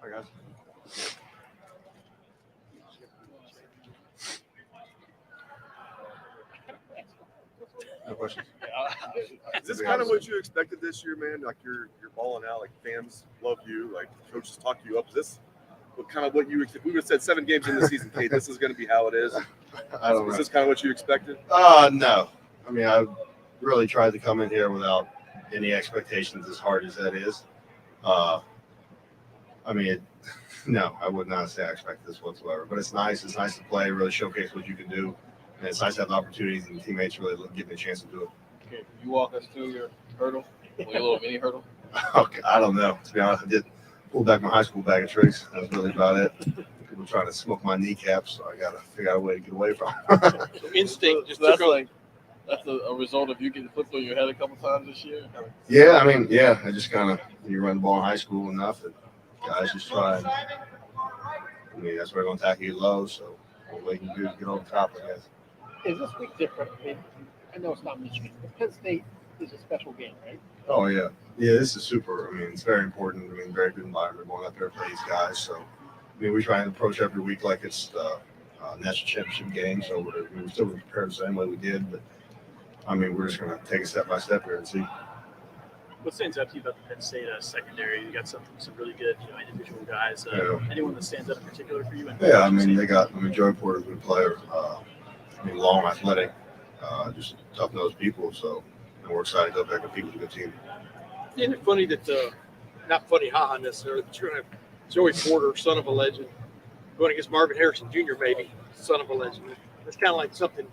Hi, guys. No questions. Is this kind of what you expected this year, man? Like you're balling out, like fans love you, like coaches talk you up. Is this what you expected? We would have said 7 games in the season, Kate. This is going to be how it is. I don't know. Is this kind of what you expected? No. I mean, I really tried to come in here without any expectations, as hard as that is. No, I would not say I expect this whatsoever. But it's nice. It's nice to play, really showcase what you can do. And it's nice to have the opportunities and teammates really give me a chance to do it. Okay, can you walk us through your hurdle, your little mini hurdle? Okay, I don't know. To be honest, I did pull back my high school bag of tricks. That was really about it. People trying to smoke my kneecaps, so I got to figure out a way to get away from it. So instinct just took over. That's a result of you getting flipped on your head a couple times this year? Yeah, I just kind of, you run the ball in high school enough that guys just try. That's where they're going to tackle you low, so what you can do is get over the top, I guess. Is this week different? I know it's not Michigan, but Penn State is a special game, right? Oh, yeah. Yeah, this is super. It's very important. Very good environment going out there to play these guys. So, we try and approach every week like it's the national championship game. So, we're still going to prepare the same way we did. But, we're just going to take it step by step here and see. What stands out to you about the Penn State secondary? You got some really good individual guys. Anyone that stands out in particular for you? Yeah, they got Joey Porter's a good player. Long, athletic, just tough-nosed people. So, we're excited to go back and compete with a good team. Isn't it funny that, not funny, haha, necessarily, but you're going to have Joey Porter, son of a legend, going against Marvin Harrison Jr., maybe, son of a legend. It's kind of like something,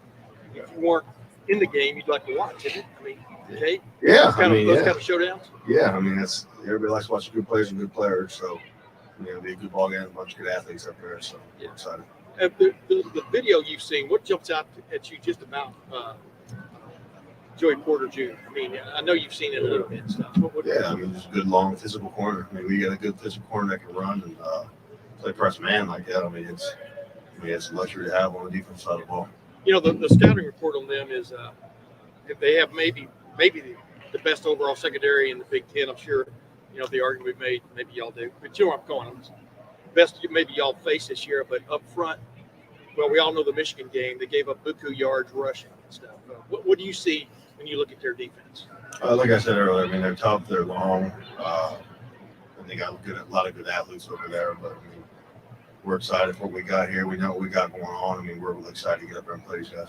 if you weren't in the game, you'd like to watch, isn't it? Okay? Yeah, those kind of showdowns? Yeah, that's everybody likes watching good players and good players. So, it'll be a good ball game, a bunch of good athletes up there. So, we're excited. The video you've seen, what jumps out at you just about Joey Porter Jr.? I know you've seen it a little bit and stuff. Just a good, long, physical corner. We got a good physical corner that can run and play press man like that. It's a luxury to have on the defense side of the ball. The scouting report on them is if they have maybe the best overall secondary in the Big Ten. I'm sure, the argument we made, maybe y'all do. But you know where I'm going. Best maybe y'all face this year, but up front, well, we all know the Michigan game. They gave up buku yards rushing and stuff. What do you see when you look at their defense? Like I said earlier, they're tough, they're long, and they got a lot of good athletes over there. But we're excited for what we got here. We know what we got going on. We're really excited to get up there and play these guys.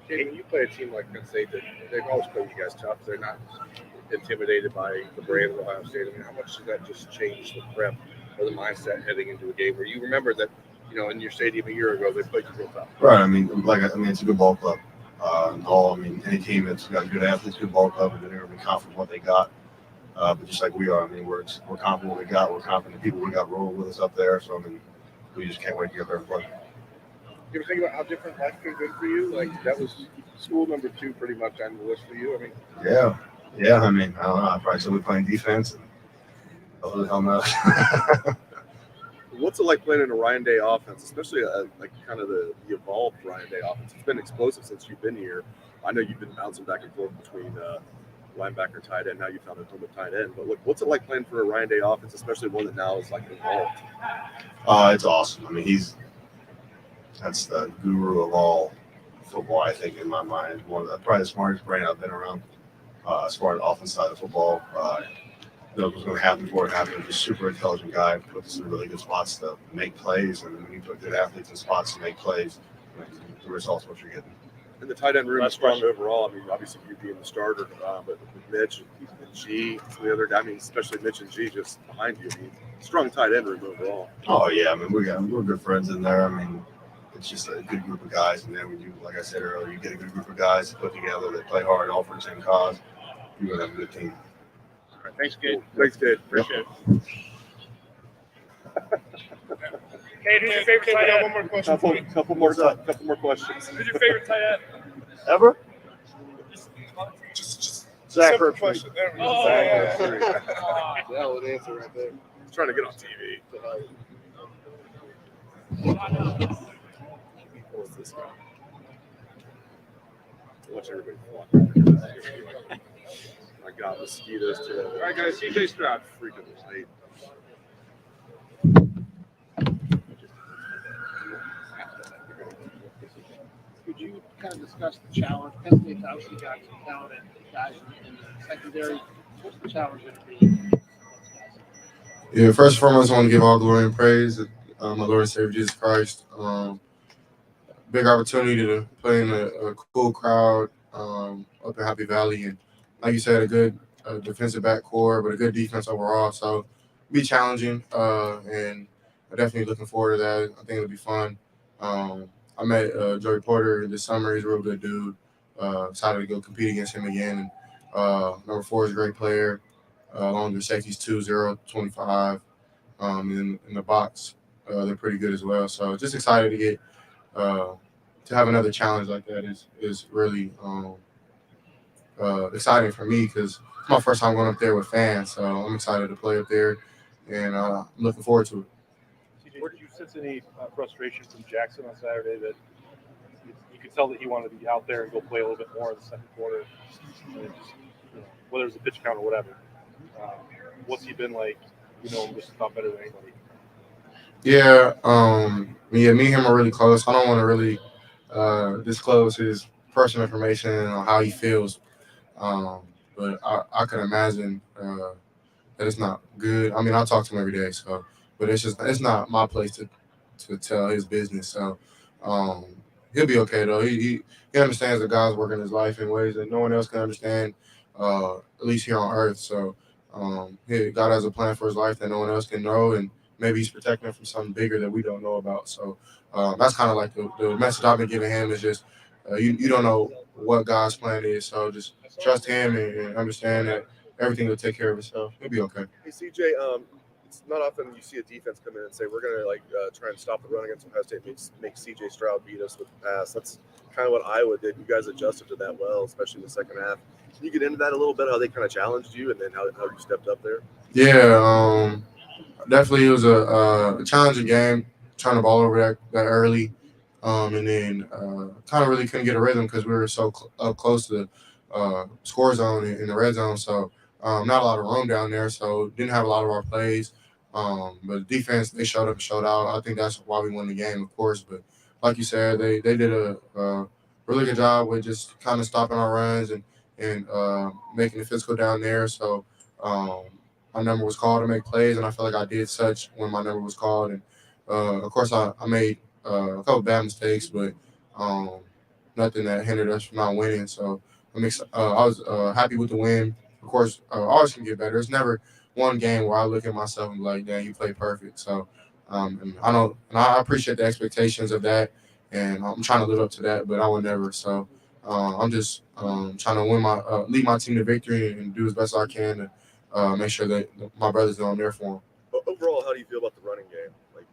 Hey, when you play a team like Penn State, they've always played you guys tough. They're not intimidated by the brand of Ohio State. How much does that just change the prep or the mindset heading into a game where you remember that, in your stadium a year ago, they played you real tough? Right. It's a good ball club. Any team that's got good athletes, good ball club, and they're going to be confident in what they got. But just like we are, we're confident in what we got. We're confident in the people we got rolling with us up there. So, we just can't wait to get up there and play. You ever think about how different life could have been for you? Like, that was school number 2 pretty much on the list for you. Yeah. I don't know. I probably still be playing defense. Who the hell knows? What's it like playing in a Ryan Day offense, especially kind of the evolved Ryan Day offense? It's been explosive since you've been here. I know you've been bouncing back and forth between linebacker, tight end. Now you found a total tight end. But what's it like playing for a Ryan Day offense, especially one that now is evolved? It's awesome. That's the guru of all football, I think, in my mind. Probably the smartest brain I've been around as far as the offense side of football. Knows what's going to happen before it happens. He's a super intelligent guy, puts us in really good spots to make plays, and when you put good athletes in spots to make plays, the results what you're getting. And the tight end room is strong overall. Obviously you being the starter, but with Mitch and G, the other guy, especially Mitch and G just behind you. Strong tight end room overall. Oh yeah, we're good friends in there. It's just a good group of guys, and then when you, like I said earlier, you get a good group of guys to put together that play hard, all for the same cause. You're gonna have a good team. All right, thanks, Kate. Thanks, Kate. Appreciate it. Hey, who's your favorite tight end? One more question. Couple more questions. Who's your favorite tight end? Ever? Just Zach simple question. There we go. Oh, Yeah. That would answer right there. He's trying to get on TV. What's this guy? Watch everybody flock. My God, mosquitoes today. All right, guys, CJ Stroud. Freaking late. Could you kind of discuss the challenge? Penn State's obviously got some talented guys in the secondary. What's the challenge going to be? Yeah, first and foremost, I want to give all glory and praise to my Lord and Savior Jesus Christ. Big opportunity to play in a cool crowd up in Happy Valley, and like you said, a good defensive back core, but a good defense overall. So, be challenging, and I'm definitely looking forward to that. I think it'll be fun. I met Joey Porter this summer. He's a real good dude. Excited to go compete against him again. Number 4 is a great player. Along with their safeties 2-0, 25. In the box, they're pretty good as well. So just excited to get to have another challenge like that is really exciting for me because it's my first time going up there with fans. So I'm excited to play up there, and I'm looking forward to it. CJ, did you sense any frustration from Jackson on Saturday that you could tell that he wanted to be out there and go play a little bit more in the second quarter, and just, whether it was a pitch count or whatever? What's he been like? You know him just about better than anybody. Yeah, me and him are really close. I don't want to really disclose his personal information on how he feels, but I can imagine that it's not good. I mean, I talk to him every day, so but it's not my place to tell his business. So he'll be okay though. He understands that God's working his life in ways that no one else can understand, at least here on earth. So God has a plan for his life that no one else can know, and maybe he's protecting him from something bigger that we don't know about. So that's kind of like the message I've been giving him is just you don't know what God's plan is. So just trust him and understand that everything will take care of itself. He'll be okay. Hey, CJ, it's not often you see a defense come in and say, we're going to try and stop the run against Ohio State, make CJ Stroud beat us with the pass. That's kind of what Iowa did. You guys adjusted to that well, especially in the second half. Can you get into that a little bit, how they kind of challenged you and then how you stepped up there? Yeah, definitely it was a challenging game, turning the ball over that early, and then kind of really couldn't get a rhythm because we were so up close to the score zone in the red zone. So not a lot of room down there, so didn't have a lot of our plays. But the defense, they showed up and showed out. I think that's why we won the game, of course. But like you said, they did a really good job with just kind of stopping our runs and making it physical down there. So my number was called to make plays, and I feel like I did such when my number was called. And of course, I made a couple bad mistakes, but nothing that hindered us from not winning. So I was happy with the win. Of course, always can get better. It's never one game where I look at myself and be like, "Damn, you played perfect." So and I appreciate the expectations of that, and I'm trying to live up to that, but I will never. So I'm just trying to lead my team to victory and do as best I can to make sure that my brothers know I'm there for them. Overall, how do you feel about the running game? Like,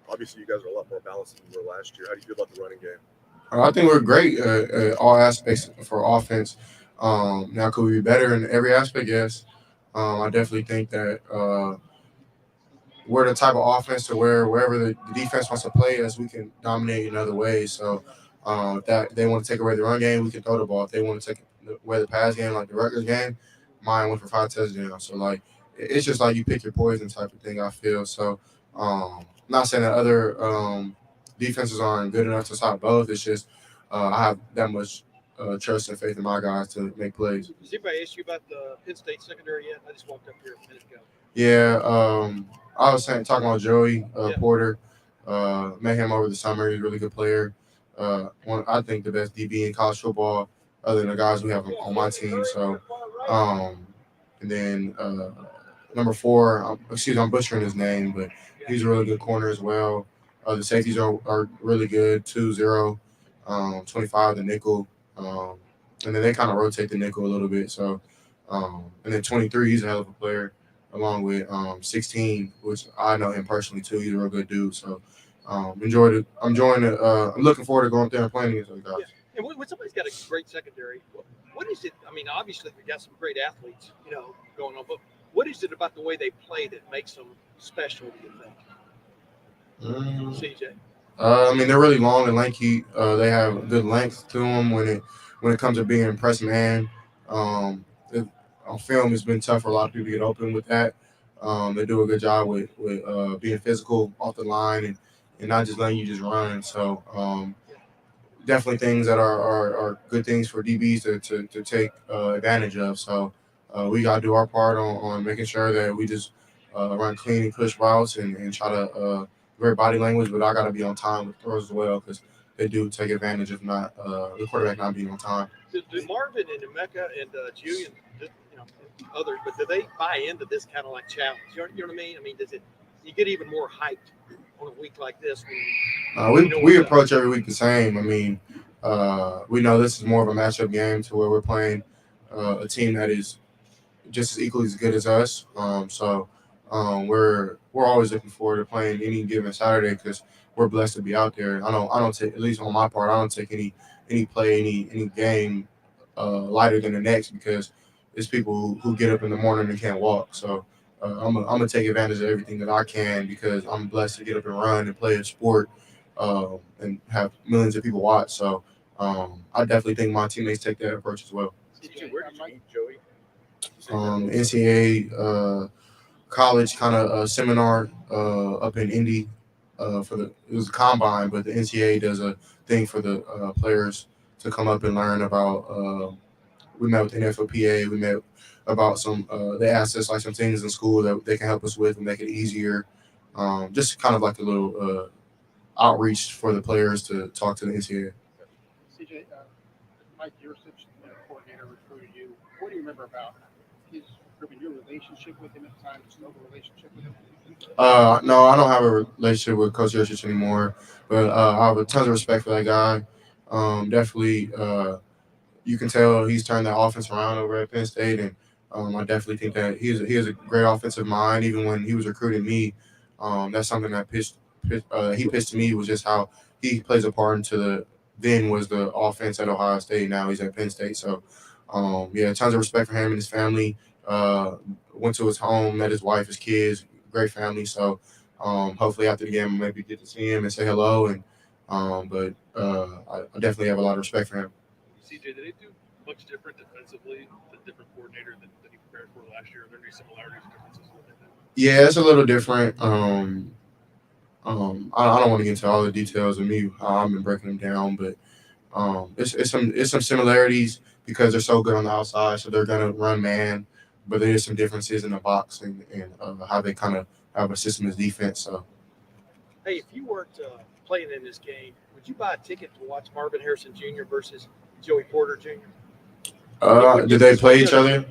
obviously, you guys are a lot more balanced than you were last year. How do you feel about the running game? I think we're great at all aspects for offense. Now, could we be better in every aspect? Yes. I definitely think that we're the type of offense to where wherever the defense wants to play us, we can dominate in other ways. So if that they want to take away the run game, we can throw the ball. If they want to take away the pass game, like the Rutgers game, mine went for 5 touchdowns. So like it's just like you pick your poison type of thing. I feel so. Not saying that other defenses aren't good enough to stop both. It's just I have that much trust and faith in my guys to make plays. Does anybody ask you about the Penn State secondary yet? I just walked up here a minute ago. Yeah, I was talking about Joey Porter. Met him over the summer. He's a really good player. I think the best DB in college football, other than the guys we have on my team. So, and then number 4, I'm butchering his name, but he's a really good corner as well. The safeties are really good, 2-0, 25 the nickel. And then they kind of rotate the nickel a little bit. So, and then 23, he's a hell of a player, along with 16, which I know him personally too. He's a real good dude. So, I'm looking forward to going up there and playing against those guys. Yeah. And when somebody's got a great secondary, what is it? I mean, obviously we got some great athletes, going on, but what is it about the way they play that makes them special? Do you think, CJ? I mean, they're really long and lanky. They have good length to them when when it comes to being a press man, on film, it's been tough for a lot of people to get open with that. They do a good job with being physical off the line and not just letting you just run. So definitely things that are good things for DBs to take advantage of. So we got to do our part on making sure that we just run clean and push routes and try to very body language, but I got to be on time with throws as well because they do take advantage of not the quarterback not being on time. Do Marvin and Emeka and Julian, others, but do they buy into this kind of like challenge? You know what I mean? I mean, does it? You get even more hyped on a week like this? We approach every week the same. I mean, we know this is more of a matchup game to where we're playing a team that is just as equally as good as us. We're always looking forward to playing any given Saturday because we're blessed to be out there. I don't take, at least on my part, I don't take any game lighter than the next because it's people who get up in the morning and can't walk. So I'm gonna take advantage of everything that I can because I'm blessed to get up and run and play a sport and have millions of people watch. So I definitely think my teammates take that approach as well. Where did you meet Joey? NCAA college kind of seminar up in Indy it was a combine, but the NCAA does a thing for the players to come up and learn about. We met with the NFLPA. We met about they asked us like some things in school that they can help us with and make it easier. Just kind of like a little outreach for the players to talk to the NCAA. CJ, Mike Yursich, the coordinator, recruited you. What do you remember about your relationship with him at the time? Just know the relationship with him? No, I don't have a relationship with Coach Yursich anymore, but I have a ton of respect for that guy. Definitely, you can tell he's turned that offense around over at Penn State, and I definitely think that he has a great offensive mind. Even when he was recruiting me, that's something that he pitched to me was just how he plays a part into was the offense at Ohio State. Now he's at Penn State. So, tons of respect for him and his family. Went to his home, met his wife, his kids, great family. So, hopefully after the game, I'll maybe get to see him and say hello. And I definitely have a lot of respect for him. CJ, did they do much different defensively, the different coordinator than he prepared for last year? Are there any similarities or differences with it? Yeah, it's a little different. I don't want to get into all the details of me how I've been breaking them down, but it's some similarities because they're so good on the outside, so they're gonna run man, but there's some differences in the box and how they kind of have a system as defense. So, hey, if you weren't playing in this game, would you buy a ticket to watch Marvin Harrison Jr. versus Joey Porter Jr.? Did they play each other?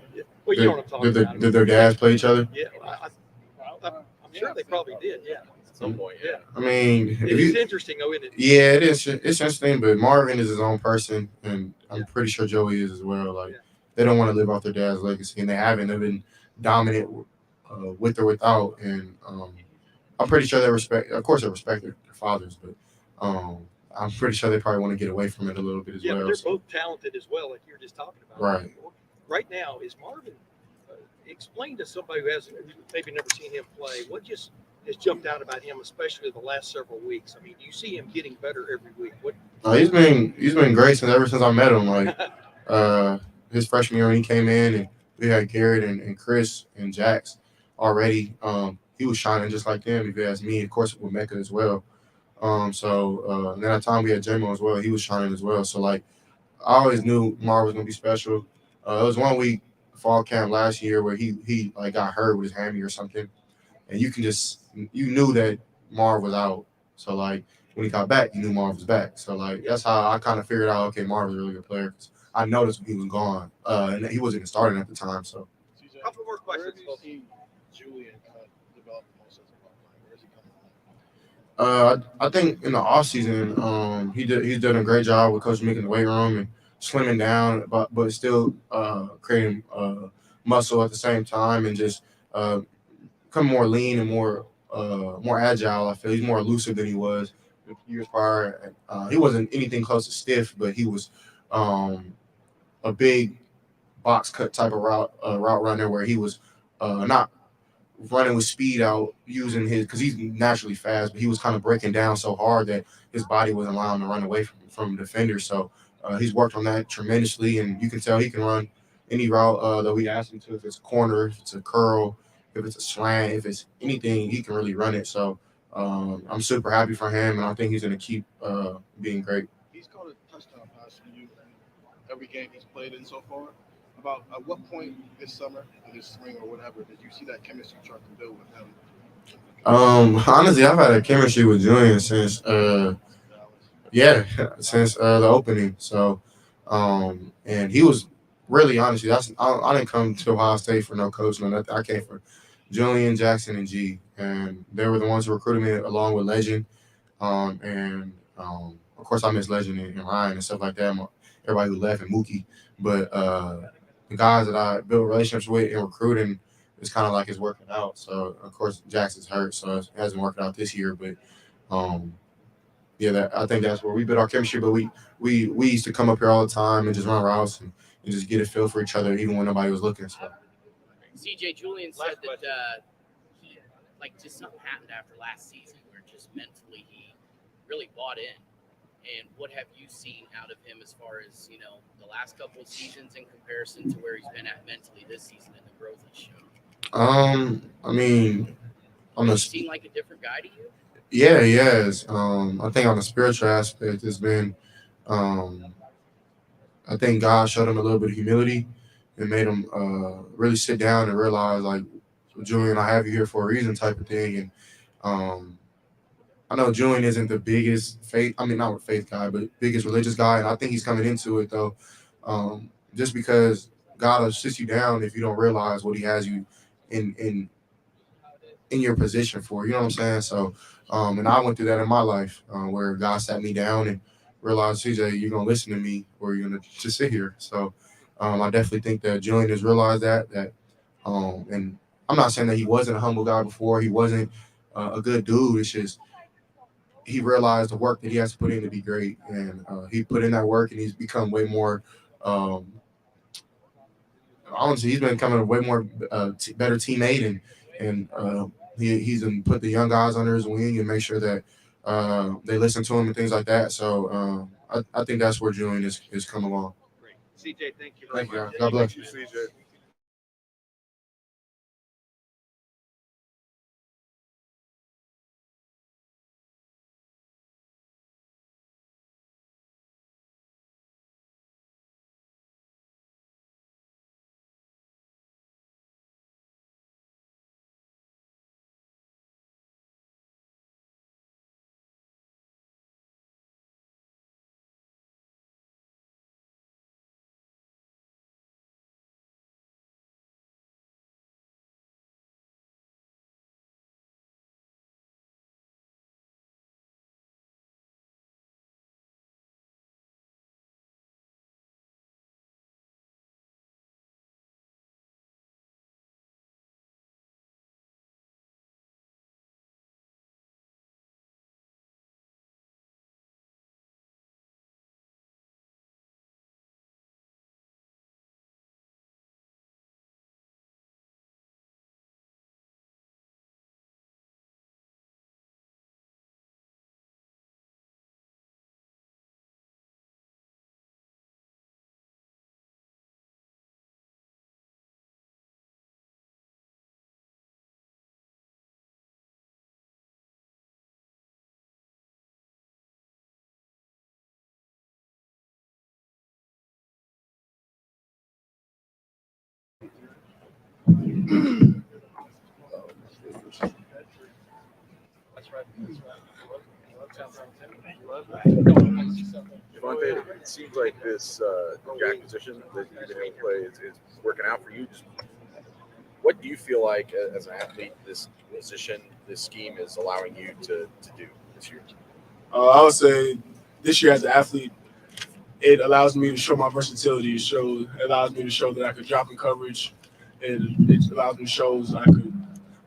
Well, you know what I'm talking about. Did their dads play each other? Yeah, I'm sure they probably did. Yeah, at some point. Yeah. I mean, it's interesting, though, isn't it? Yeah, it is. It's interesting, but Marvin is his own person, and I'm pretty sure Joey is as well. Like, they don't want to live off their dad's legacy, and they haven't. They've been dominant with or without, and I'm pretty sure they respect. Of course, they respect their fathers, but I'm pretty sure they probably want to get away from it a little bit as well. Yeah, but they're both talented as well, like you were just talking about. Right. Right now, is Marvin? Explain to somebody who hasn't maybe never seen him play what just has jumped out about him, especially the last several weeks. I mean, you see him getting better every week. He's been great ever since I met him. Like his freshman year when he came in, and we had Garrett and Chris and Jax already. He was shining just like them, if you ask me. Of course, with Mecca as well. And then at the time we had J-Mo as well. He was shining as well. So like, I always knew Marv was gonna be special. It was 1 week fall camp last year where he like got hurt with his hammy or something, and you knew that Marv was out. So like when he got back, you knew Marv was back. So like that's how I kind of figured out, okay, Marv was a really good player. I noticed when he was gone, and he wasn't even starting at the time. So a couple more questions. Where have you seen Julian kind of develop the most as a player? Where is he coming from? I think in the offseason, he's done a great job with Coach Mick in the weight room and slimming down, but still creating muscle at the same time and just become more lean and more agile. I feel he's more elusive than he was years prior. He wasn't anything close to stiff, but he was a big box cut type of route runner where he was not running with speed out using his, because he's naturally fast, but he was kind of breaking down so hard that his body wasn't allowing him to run away from defenders. So He's worked on that tremendously, and you can tell he can run any route that we ask him to. If it's a corner, if it's a curl, if it's a slant, if it's anything, he can really run it. So I'm super happy for him, and I think he's going to keep being great. He's caught a touchdown pass from you in every game he's played in so far. About at what point this summer, in this spring or whatever, did you see that chemistry start to build with him? Honestly, I've had a chemistry with Julian since since the opening. So and he was really honestly I didn't come to Ohio State for no coach, no nothing. I came for Julian, Jackson, and G, and they were the ones who recruited me along with Legend. Of course, I miss Legend and Ryan and stuff like that. Everybody who left and Mookie, but the guys that I built relationships with in recruiting, it's kind of like it's working out. So of course Jackson's hurt, so it hasn't worked out this year. But I think that's where we built our chemistry. But we used to come up here all the time and just run routes and just get a feel for each other, even when nobody was looking. So. CJ, Julian said that he just something happened after last season where just mentally he really bought in. And what have you seen out of him as far as, the last couple of seasons in comparison to where he's been at mentally this season and the growth he's shown? I mean, Does he seem like a different guy to you? Yeah, he has. I think on the spiritual aspect, it's been, I think God showed him a little bit of humility and made him really sit down and realize, like, Julian, I have you here for a reason type of thing. And I know Julian isn't the biggest not a faith guy, but biggest religious guy. And I think he's coming into it, though, just because God will sit you down if you don't realize what he has you in your position for. You know what I'm saying? So, and I went through that in my life where God sat me down and realized, CJ, you're going to listen to me or you're going to just sit here. So I definitely think that Julian has realized that, and I'm not saying that he wasn't a humble guy before. He wasn't a good dude. It's just he realized the work that he has to put in to be great. And he put in that work, and he's become way more honestly, he's been becoming a way more better teammate, and he's put the young guys under his wing and make sure that they listen to him and things like that. So I think that's where Julian is coming along. Great. CJ, thank you very much. God bless. Thank you, CJ. Devontae, it seems like this jack position that you've been able to play is working out for you. Just what do you feel like as an athlete this position, this scheme is allowing you to do this year? I would say this year as an athlete, it allows me to show my versatility. It allows me to show that I could drop in coverage. It allows me to show that I could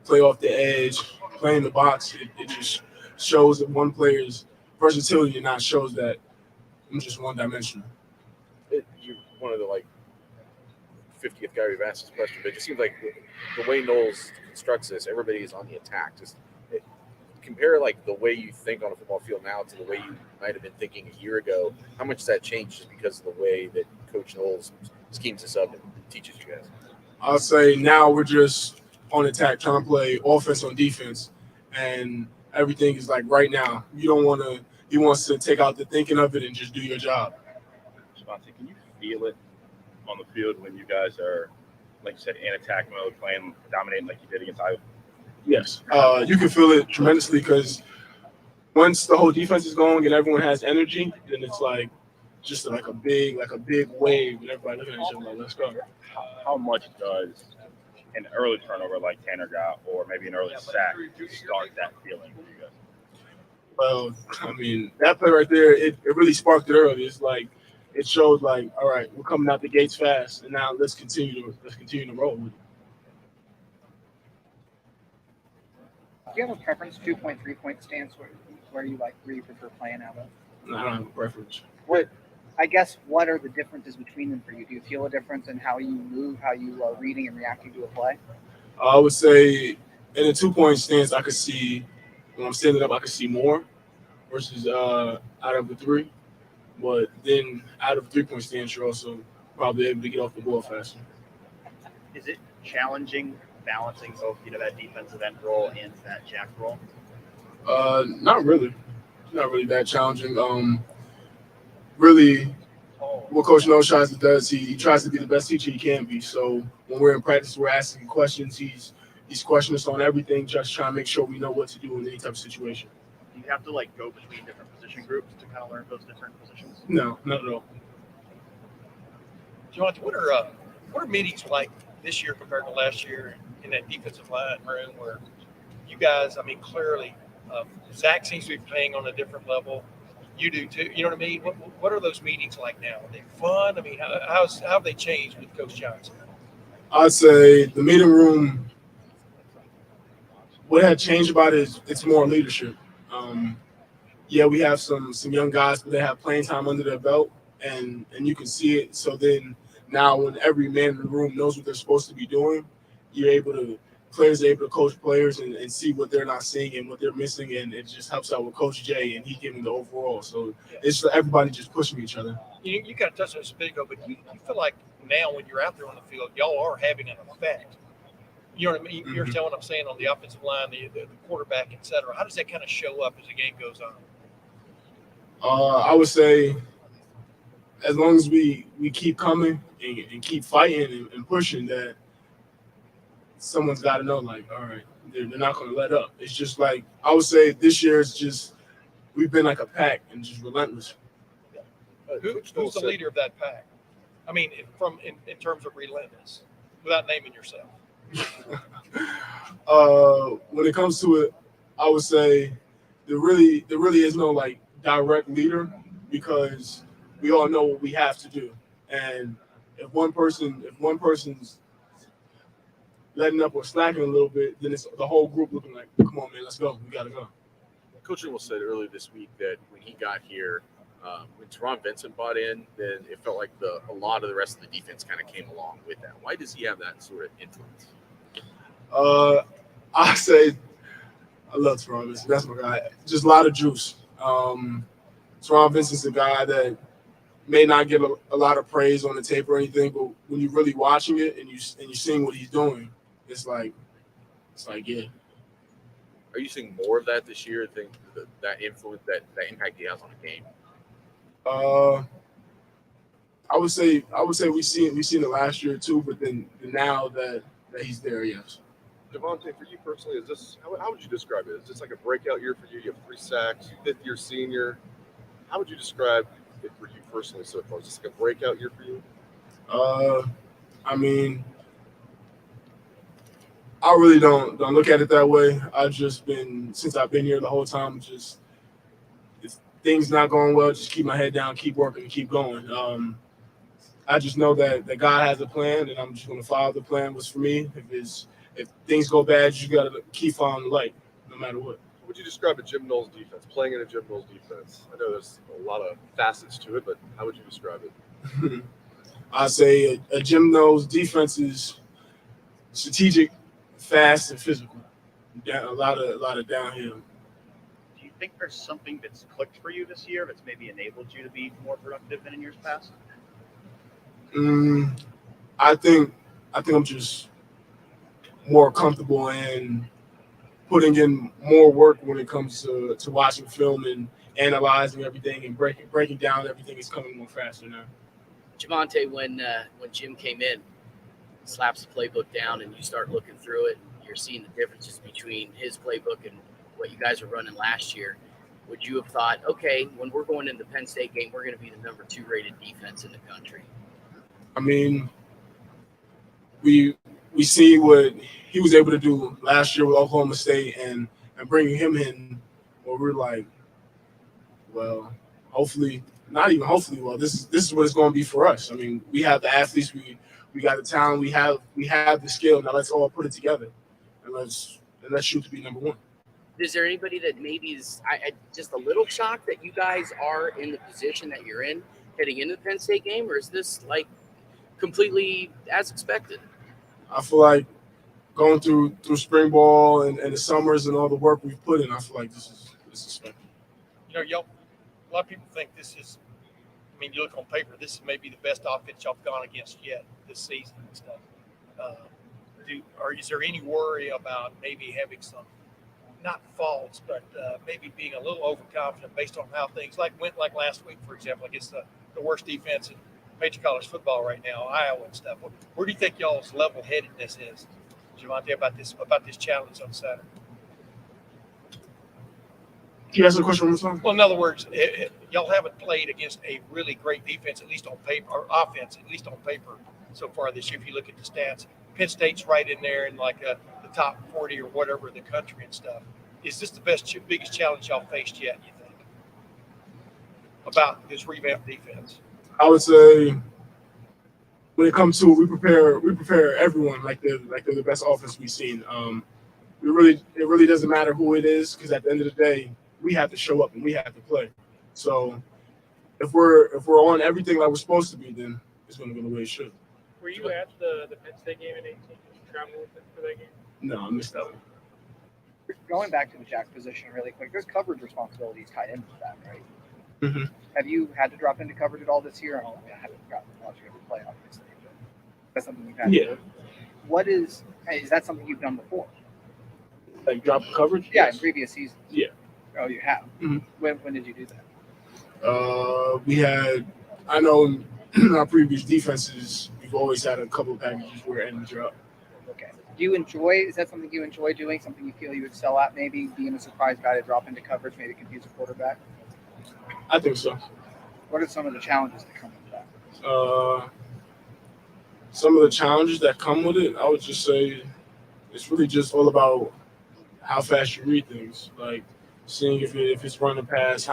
play off the edge, play in the box. It just shows that one player's versatility and not shows that I'm just one-dimensional. You're one of the 50th guy we've asked this question, but it just seems like the way Knowles constructs this, everybody is on the attack. Just compare like the way you think on a football field now to the way you might have been thinking a year ago, how much has that changed just because of the way that Coach Knowles schemes us up and teaches you guys? I'll say now we're just on attack, trying to play offense on defense, and everything is like right now. You don't want to. He wants to take out the thinking of it and just do your job. Sponsi, can you feel it on the field when you guys are, like you said, in attack mode, playing, dominating like you did against Iowa? Yes, you can feel it tremendously because once the whole defense is going and everyone has energy, then it's like just like a big wave and everybody looking at each other like, let's go. How much does an early turnover like Tanner got, or maybe an early sack, start that feeling for you guys? Well, I mean, that play right there, it really sparked it early. It's like it showed like, all right, we're coming out the gates fast, and now let's continue to roll with it. Do you have a preference, 2-point, 3-point stance, where you prefer playing out of? No, I don't have a preference. What are the differences between them for you? Do you feel a difference in how you move, how you are reading and reacting to a play? I would say in a 2-point stance, I could see when I'm standing up, I could see more versus out of the 3. But then out of 3-point stance, you're also probably able to get off the ball faster. Is it challenging balancing both, that defensive end role and that jack role? Not really. Not really that challenging. Really, what Coach Knowles tries to do is he tries to be the best teacher he can be. So when we're in practice, we're asking questions. He's questioning us on everything, just trying to make sure we know what to do in any type of situation. Do you have to go between different position groups to kind of learn those different positions? No, not at all. John, what are meetings like this year compared to last year in that defensive line room where you guys, clearly, Zach seems to be playing on a different level. You do too. You know what I mean? What are those meetings like now? Are they fun? How have they changed with Coach Johnson? I'd say the meeting room, what had changed about it is it's more leadership. Yeah, we have some young guys, but they have playing time under their belt, and you can see it. So then now when every man in the room knows what they're supposed to be doing, players are able to coach players and see what they're not seeing and what they're missing, and it just helps out with Coach Jay, and he giving the overall. So it's everybody just pushing each other. You kind of touched on this a bit ago, but you feel like now when you're out there on the field, y'all are having an effect. You know what I mean? Mm-hmm. You're telling what I'm saying on the offensive line, the quarterback, et cetera. How does that kind of show up as the game goes on? I would say as long as we keep coming and keep fighting and pushing, that someone's got to know, like, all right, they're not going to let up. It's just like, I would say this year it's just we've been like a pack and just relentless. Who's the leader of that pack? In terms of relentless, without naming yourself. When it comes to it, I would say there really is no like direct leader, because we all know what we have to do, and if one person's letting up or slacking a little bit, then it's the whole group looking like, come on, man, let's go, we gotta go. Coach Knowles said earlier this week that when he got here, when Teron Vincent bought in, then it felt like a lot of the rest of the defense kind of came along with that. Why does he have that sort of influence? I say I love Teron Vincent. That's my guy. Just a lot of juice. Teron Vincent's a guy that may not get a lot of praise on the tape or anything, but when you're really watching it and you're seeing what he's doing, it's like yeah. Are you seeing more of that this year? Think that influence, that impact he has on the game? I would say we've seen it last year too, but then now that he's there, yes. Devontae, for you personally, is this how would you describe it? Is this like a breakout year for you? You have 3 sacks, 5th-year senior. How would you describe it for you personally so far? Is this like a breakout year for you? I really don't look at it that way. Since I've been here the whole time, just if things not going well, just keep my head down, keep working, and keep going. I just know that God has a plan, and I'm just going to follow the plan. What's for me? If things go bad, you got to keep following the light, no matter what. Would you describe a Jim Knowles defense, playing in a Jim Knowles defense? I know there's a lot of facets to it, but how would you describe it? I'd say a Jim Knowles defense is strategic, fast, and physical. A lot of downhill. think there's something that's clicked for you this year that's maybe enabled you to be more productive than in years past? I think I'm just more comfortable in putting in more work when it comes to watching film and analyzing everything and breaking down everything is coming more faster now. Javonte, when Jim came in, slaps the playbook down, and you start looking through it, you're seeing the differences between his playbook and what you guys were running last year. Would you have thought, okay, when we're going into the Penn State game, we're going to be the number 2 rated defense in the country? I mean, we see what he was able to do last year with Oklahoma State and bringing him in, where we're like, well, hopefully, not even hopefully, well, this is what it's going to be for us. I mean, we have the athletes, we got the talent, we have the skill. Now let's all put it together and let's shoot to be number 1. Is there anybody that maybe is just a little shocked that you guys are in the position that you're in heading into the Penn State game, or is this like completely as expected? I feel like going through spring ball and the summers and all the work we've put in, I feel like this is expected. You know, y'all, a lot of people think this is, I mean, you look on paper, this is maybe the best offense y'all have gone against yet this season and stuff. Is there any worry about maybe having some, not faults, but maybe being a little overconfident based on how things went like last week, for example, against the worst defense in major college football right now, Iowa and stuff. Where do you think y'all's level-headedness is, Javonte, about this challenge on Saturday? Can you ask the question one more time? Well, in other words, y'all haven't played against a really great defense, at least on paper, or offense, at least on paper, so far this year. If you look at the stats, Penn State's right in there in like the top 40 or whatever in the country and stuff. Is this the biggest challenge y'all faced yet, you think, about this revamped defense? I would say when it comes to it, we prepare everyone like they're the best offense we've seen. It really doesn't matter who it is, because at the end of the day, we have to show up and we have to play. So if we're on everything like we're supposed to be, then it's going to go the way it should. Were you at the Penn State game in 18? Did you travel with it for that game? No, I missed that one. Going back to the jack position really quick, there's coverage responsibilities tied into that, right? Mm-hmm. Have you had to drop into coverage at all this year? I haven't gotten to watch you ever play, obviously. But that's something you've had to do. What is that something you've done before? Like drop coverage? Yeah, Yes. in previous seasons. Yeah. Oh, you have? Mm-hmm. When did you do that? We had, I know in our previous defenses, we've always had a couple of packages where it ended up. Okay. Is that something you enjoy doing, something you feel you excel at, maybe being a surprise guy to drop into coverage, maybe confuse a quarterback? I think so. What are some of the challenges that come with that? Some of the challenges that come with it, I would just say it's really just all about how fast you read things. Like seeing if it's running past,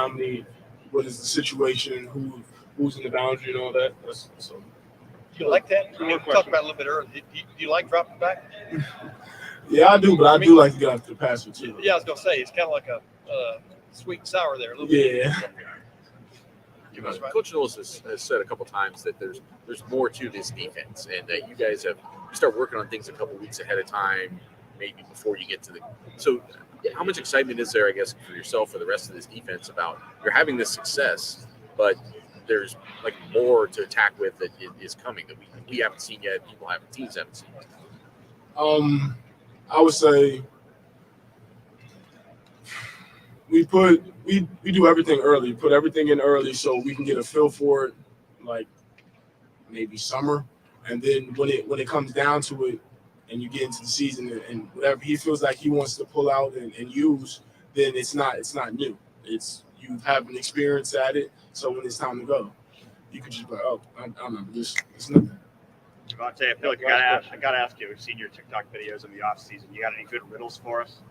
what is the situation, who's in the boundary and all that. So. Do you like that? We talked about it a little bit earlier. Do you like dropping back? Yeah, I do, but I do like to get after the passer too. Yeah, I was gonna say it's kind of like a sweet and sour there a little bit. Yeah. Coach Knowles has said a couple times that there's more to this defense, and that you guys start working on things a couple weeks ahead of time, maybe before you get to the. So, how much excitement is there, I guess, for yourself for the rest of this defense about you're having this success, but there's like more to attack with that is coming that we haven't seen yet, teams haven't seen yet? I would say we do everything early, put everything in early so we can get a feel for it, like maybe summer, and then when it comes down to it, and you get into the season and whatever he feels like he wants to pull out and use, then it's not new. It's you have an experience at it, so when it's time to go, you could just be like, oh, I remember this. It's nothing. Javonte, I feel like I gotta ask you. We've seen your TikTok videos in the off season. You got any good riddles for us?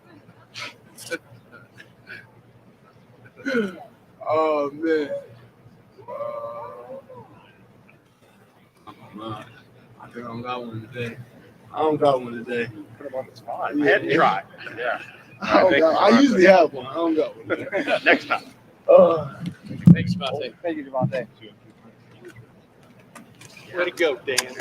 Oh man. I think I don't got one today. Put them on the spot. I had to try. Yeah. I usually have one. I don't got one today. Next time. Thanks, Javonte. Thank you, Javonte. Way to go, Dan.